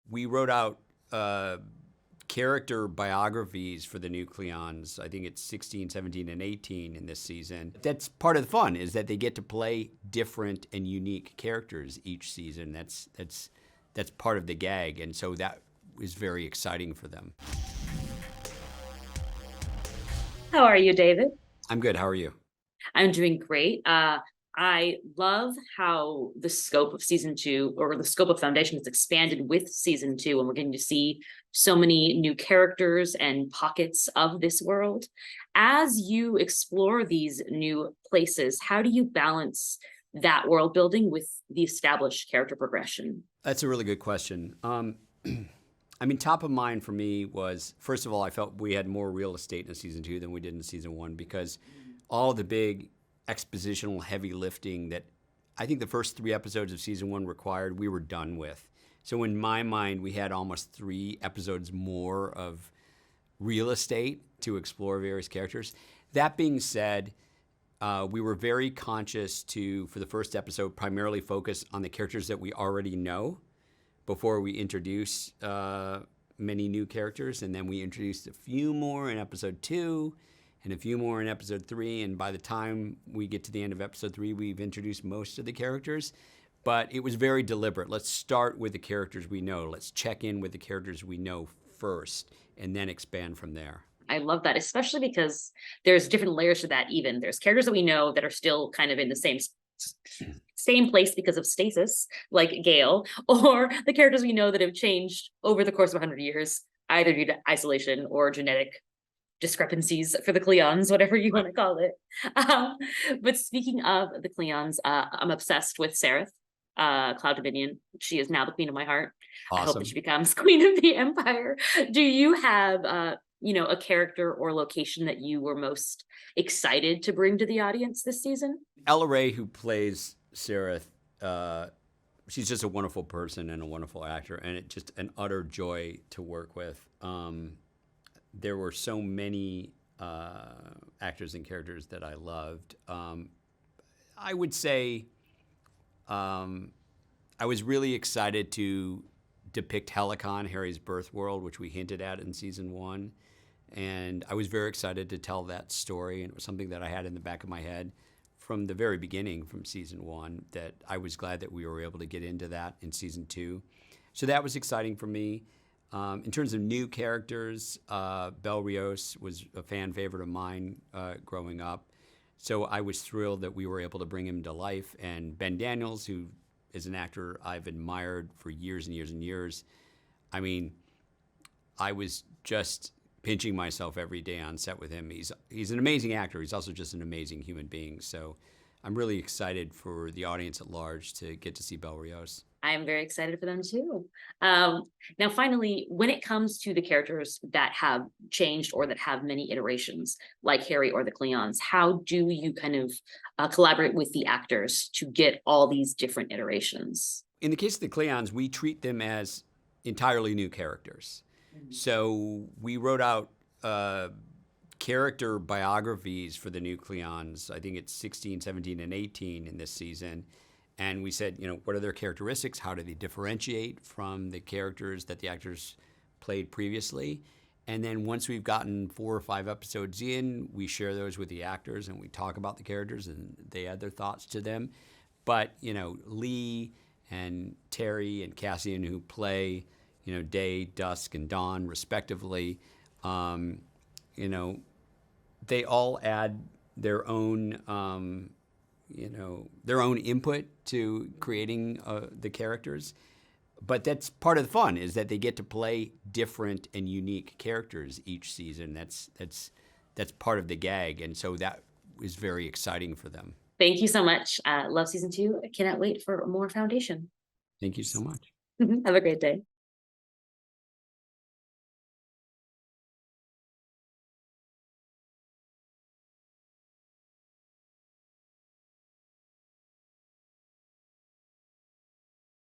we wrote out character biographies for the new Cleons. I think it's 16, 17, and 18 in this season. That's part of the fun, is that they get to play different and unique characters each season. That's part of the gag, and so that is very exciting for them. How are you, David? I'm good. How are you? I'm doing great. I love how the scope of season two, or the scope of Foundation, has expanded with season two, and we're getting to see so many new characters and pockets of this world. As you explore these new places, how do you balance that world building with the established character progression? That's a really good question. I mean, top of mind for me was, first of all, I felt we had more real estate in season two than we did in season one, because all the big expositional heavy lifting that I think the first 3 episodes of season one required, we were done with. So in my mind, we had almost 3 episodes more of real estate to explore various characters. That being said, we were very conscious to, for the first episode, primarily focus on the characters that we already know before we introduce many new characters. And then we introduced a few more in episode 2 and a few more in episode 3. And by the time we get to the end of episode 3, we've introduced most of the characters. But it was very deliberate. Let's start with the characters we know. Let's check in with the characters we know first, and then expand from there. I love that, especially because there's different layers to that. Even there's characters that we know that are still kind of in the same place because of stasis, like Gale, or the characters we know that have changed over the course of 100 years, either due to isolation or genetic discrepancies for the Cleons, whatever you want to call it. But speaking of the Cleons, I'm obsessed with Sereth, Cloud Dominion. She is now the queen of my heart. I hope that Awesome. she becomes queen of the Empire. Do you have a character or location that you were most excited to bring to the audience this season? Ella Ray, who plays Sereth, she's just a wonderful person and a wonderful actor, and it's just an utter joy to work with. There were so many actors and characters that I loved. I would say I was really excited to depict Helicon, Harry's birth world, which we hinted at in season 1. And I was very excited to tell that story, and it was something that I had in the back of my head from the very beginning, from season 1, that I was glad that we were able to get into that in season 2. So that was exciting for me. In terms of new characters, Bel Rios was a fan favorite of mine growing up. So I was thrilled that we were able to bring him to life. And Ben Daniels, who is an actor I've admired for years and years and years, I mean, I was just pinching myself every day on set with him. He's an amazing actor. He's also just an amazing human being. So I'm really excited for the audience at large to get to see Bel Rios. I am very excited for them too. Now, finally, when it comes to the characters that have changed or that have many iterations, like Harry or the Cleons, how do you kind of collaborate with the actors to get all these different iterations? In the case of the Cleons, we treat them as entirely new characters. So we wrote out character biographies for the new Cleons. I think it's 16, 17, and 18 in this season. And we said, what are their characteristics? How do they differentiate from the characters that the actors played previously? And then once we've gotten 4 or 5 episodes in, we share those with the actors and we talk about the characters and they add their thoughts to them. But, Lee and Terry and Cassian, who play, day, dusk, and dawn, respectively, they all add their own their own input to creating the characters. But that's part of the fun, is that they get to play different and unique characters each season. That's part of the gag. And so that is very exciting for them. Thank you so much. Love season 2. I cannot wait for more Foundation. Thank you so much. Have a great day.